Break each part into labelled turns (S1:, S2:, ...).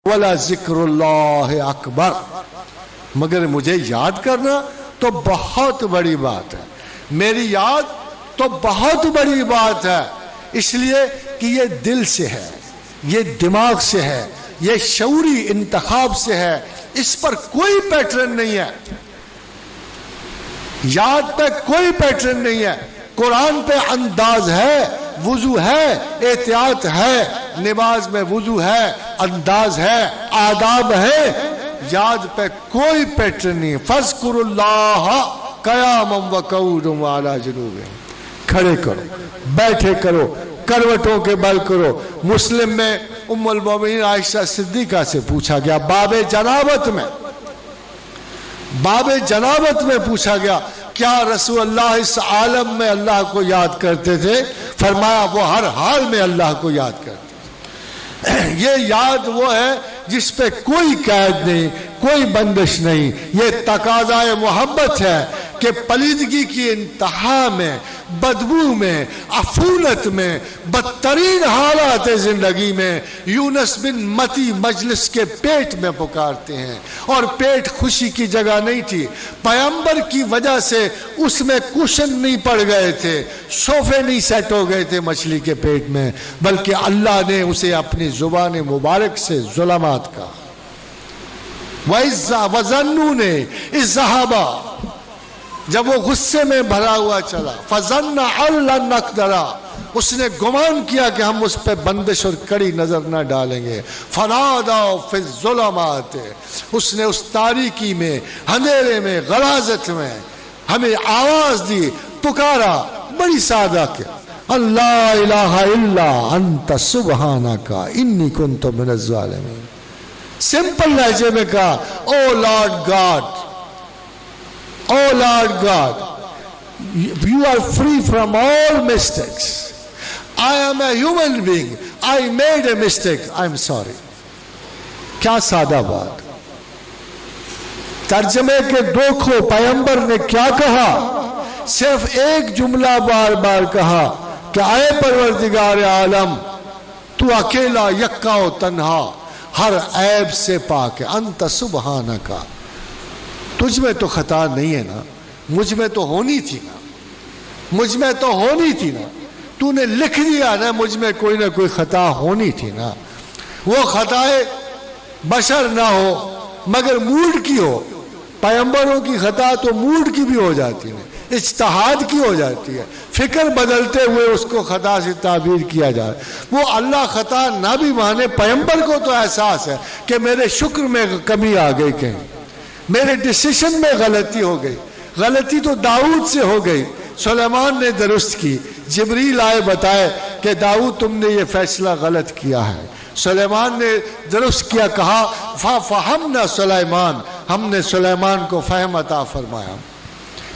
S1: وَلَا ذِكْرُ اللَّهِ اکبر، مگر مجھے یاد کرنا تو بہت بڑی بات ہے، میری یاد تو بہت بڑی بات ہے، اس لیے کہ یہ دل سے ہے، یہ دماغ سے ہے، یہ شعوری انتخاب سے ہے، اس پر کوئی پیٹرن نہیں ہے، یاد پہ کوئی پیٹرن نہیں ہے، قرآن پہ انداز ہے، وضو ہے، احتیاط ہے، نماز میں وضو ہے، انداز ہے، آداب ہے، یاد پہ کوئی پیٹرن نہیں ہے۔ فَاذْكُرُوا اللَّهَ قِيَامًا وَقُعُودًا وَعَلَىٰ جُنُوبِهِمْ، کھڑے کرو، بیٹھے کرو، کروٹوں کے بل کرو۔ مسلم میں ام المومنین عائشہ صدیقہ سے پوچھا گیا، باب جنابت میں پوچھا گیا، کیا رسول اللہ اس عالم میں اللہ کو یاد کرتے تھے؟ فرمایا وہ ہر حال میں اللہ کو یاد کرتے تھے۔ یہ یاد وہ ہے جس پہ کوئی قید نہیں، کوئی بندش نہیں، یہ تقاضائے محبت ہے کہ پلیدگی کی انتہا میں، بدبو میں، عفونت میں، بدترین حالات زندگی میں یونس بن متی مجلس کے پیٹ میں پکارتے ہیں، اور پیٹ خوشی کی جگہ نہیں تھی، پیغمبر کی وجہ سے اس میں کشن نہیں پڑ گئے تھے، صوفے نہیں سیٹ ہو گئے تھے مچھلی کے پیٹ میں، بلکہ اللہ نے اسے اپنی زبان مبارک سے ظلمات کا وَظَنُّونَ إِذْ ذَهَبَا، جب وہ غصے میں بھرا ہوا چلا، فَظَنَّ أَن لَّن نَّقْدِرَ، اس نے گمان کیا کہ ہم اس پہ بندش اور کڑی نظر نہ ڈالیں گے، فَنَادَوْا فِي الظُّلُمَاتِ، اس نے اس تاریکی میں، اندھیرے میں، غلاظت میں ہمیں آواز دی، پکارا، بڑی سادہ کیا، اللہ الہ الا انت سبحانک انی کنت من الظالمین، سمپل لہجے میں کہا، oh Lord God, oh Lord God, you are free from all mistakes. I am a human being. I made a mistake. I'm sorry. کیا سادہ بات، ترجمے کے دو کھو، پیغمبر نے کیا کہا؟ صرف ایک جملہ بار بار کہا کہ اے پروردگار عالم، تو اکیلا یکا و تنہا، ہر عیب سے پاک ہے، انت سبحانک، تجھ میں تو خطا نہیں ہے نا، مجھ میں تو ہونی تھی نا، مجھ میں تو ہونی تھی نا، تو نے لکھ دیا نا مجھ میں کوئی نہ کوئی خطا ہونی تھی نا، وہ خطائے بشر نہ ہو مگر موڈ کی ہو، پیغمبروں کی خطا تو موڈ کی بھی ہو جاتی ہے، اجتہاد کی ہو جاتی ہے، فکر بدلتے ہوئے اس کو خطا سے تعبیر کیا جائے، وہ اللہ خطا نہ بھی مانے، پیغمبر کو تو احساس ہے کہ میرے شکر میں کمی آ گئی، کہیں میرے ڈیسیشن میں غلطی ہو گئی، غلطی تو داؤد سے ہو گئی، سلیمان نے درست کی، جبریل آئے بتائے کہ داؤد تم نے یہ فیصلہ غلط کیا ہے، سلیمان نے درست کیا، کہا فَفَهَمْنَا سلیمان، ہم نے سلیمان کو فہم عطا فرمایا۔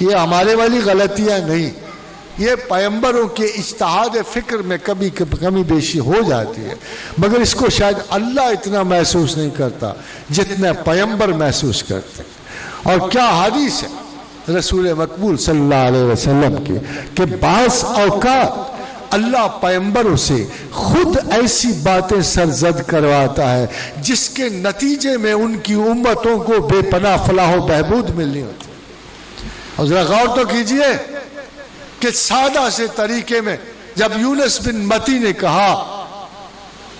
S1: یہ ہمارے والی غلطیاں نہیں، یہ پیغمبروں کے اجتہاد فکر میں کبھی کمی بیشی ہو جاتی ہے، مگر اس کو شاید اللہ اتنا محسوس نہیں کرتا جتنا پیغمبر محسوس کرتے ہیں۔ اور کیا حدیث ہے رسول مقبول صلی اللہ علیہ وسلم کی کہ بعض اوقات اللہ پیغمبروں سے خود ایسی باتیں سرزد کرواتا ہے جس کے نتیجے میں ان کی امتوں کو بے پناہ فلاح و بہبود ملنی ہوتی ہے۔ اور ذرا غور تو کیجئے کہ سادہ سے طریقے میں جب یونس بن متی نے کہا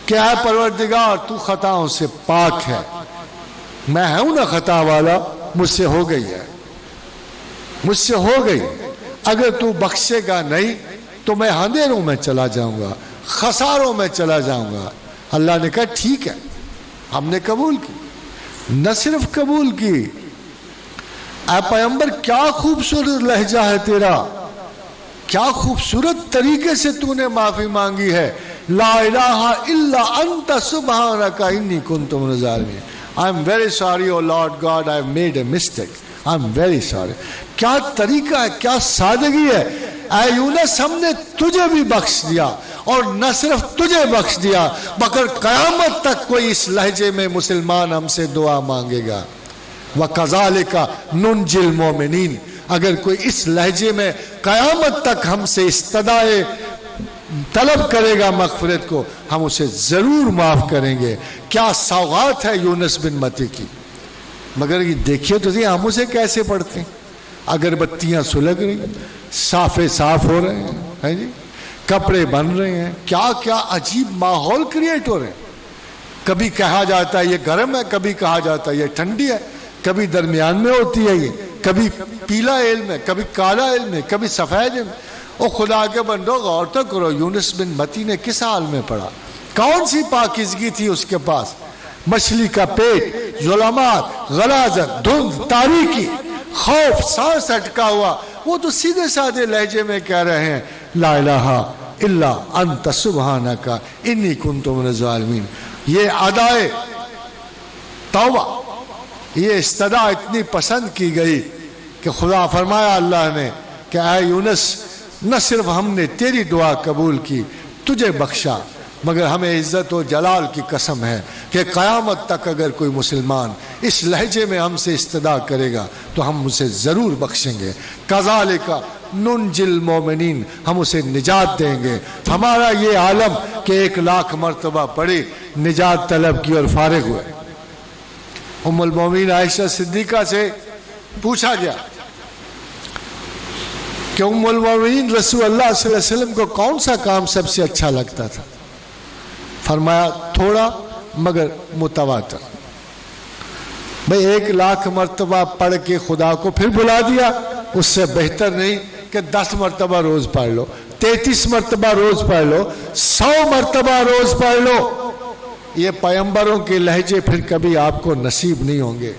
S1: کہ اے پروردگار تو خطاؤں سے پاک ہے، میں ہوں نا خطا والا، مجھ سے ہو گئی ہے، مجھ سے ہو گئی، اگر تو بخشے گا نہیں تو میں اندھیروں میں چلا جاؤں گا، خساروں میں چلا جاؤں گا۔ اللہ نے کہا ٹھیک ہے، ہم نے قبول کی، نہ صرف قبول کی، اے پیغمبر کیا خوبصورت لہجہ ہے تیرا، کیا خوبصورت طریقے سے تو نے معافی مانگی ہے، لا الہ الا انت سبحانک انی کنت من الظالمین، I am very sorry oh Lord God, I have made a mistake, I am very sorry۔ کیا طریقہ ہے، کیا سادگی ہے، اے یونس ہم نے تجھے بھی بخش دیا، اور نہ صرف تجھے بخش دیا مگر قیامت تک کوئی اس لہجے میں مسلمان ہم سے دعا مانگے گا، وَكَذَلِكَ نُنْجِ الْمُؤْمِنِينَ، اگر کوئی اس لہجے میں قیامت تک ہم سے استدعائے طلب کرے گا مغفرت کو ہم اسے ضرور معاف کریں گے۔ کیا سوغات ہے یونس بن متی کی، مگر یہ دیکھیے تو صحیح ہم اسے کیسے پڑھتے ہیں۔ اگربتیاں سلگ رہی ہیں، صافے صاف ہو رہے ہیں جی، کپڑے بن رہے ہیں، کیا کیا عجیب ماحول کریٹ ہو رہے ہیں۔ کبھی کہا جاتا ہے یہ گرم ہے، کبھی کہا جاتا ہے یہ ٹھنڈی ہے، کبھی درمیان میں ہوتی ہے یہ، کبھی پیلا علم ہے، کبھی کالا علم ہے، کبھی سفید علم۔ او خدا کے بندو غور تو کرو، یونس بن متی نے کس حال میں پڑھا، کون سی پاکیزگی تھی اس کے پاس؟ مچھلی کا پیٹ، ظلمات، غلاظت، دھند، تاریکی، خوف، سانس اٹکا ہوا، وہ تو سیدھے سادھے لہجے میں کہہ رہے ہیں لا الہ الا انت سبحانک انی کنت من الظالمین۔ یہ ادائے توبہ، یہ استدعا اتنی پسند کی گئی کہ خدا فرمایا اللہ نے کہ اے یونس، نہ صرف ہم نے تیری دعا قبول کی، تجھے بخشا، مگر ہمیں عزت و جلال کی قسم ہے کہ قیامت تک اگر کوئی مسلمان اس لہجے میں ہم سے استدعا کرے گا تو ہم اسے ضرور بخشیں گے۔ کذالک ننجی المومنین، ہم اسے نجات دیں گے۔ ہمارا یہ عالم کہ 1,00,000 مرتبہ پڑھی، نجات طلب کی اور فارغ ہوئے۔ ام المومنین عائشہ صدیقہ سے پوچھا گیا کہ ام المومنین رسول اللہ صلی اللہ علیہ وسلم کو کون سا کام سب سے اچھا لگتا تھا؟ فرمایا تھوڑا مگر متواتر۔ بھئی 1,00,000 مرتبہ پڑھ کے خدا کو پھر بلا دیا، اس سے بہتر نہیں کہ 10 مرتبہ روز پڑھ لو، 33 مرتبہ روز پڑھ لو، 100 مرتبہ روز پڑھ لو۔ یہ پیغمبروں کے لہجے پھر کبھی آپ کو نصیب نہیں ہوں گے۔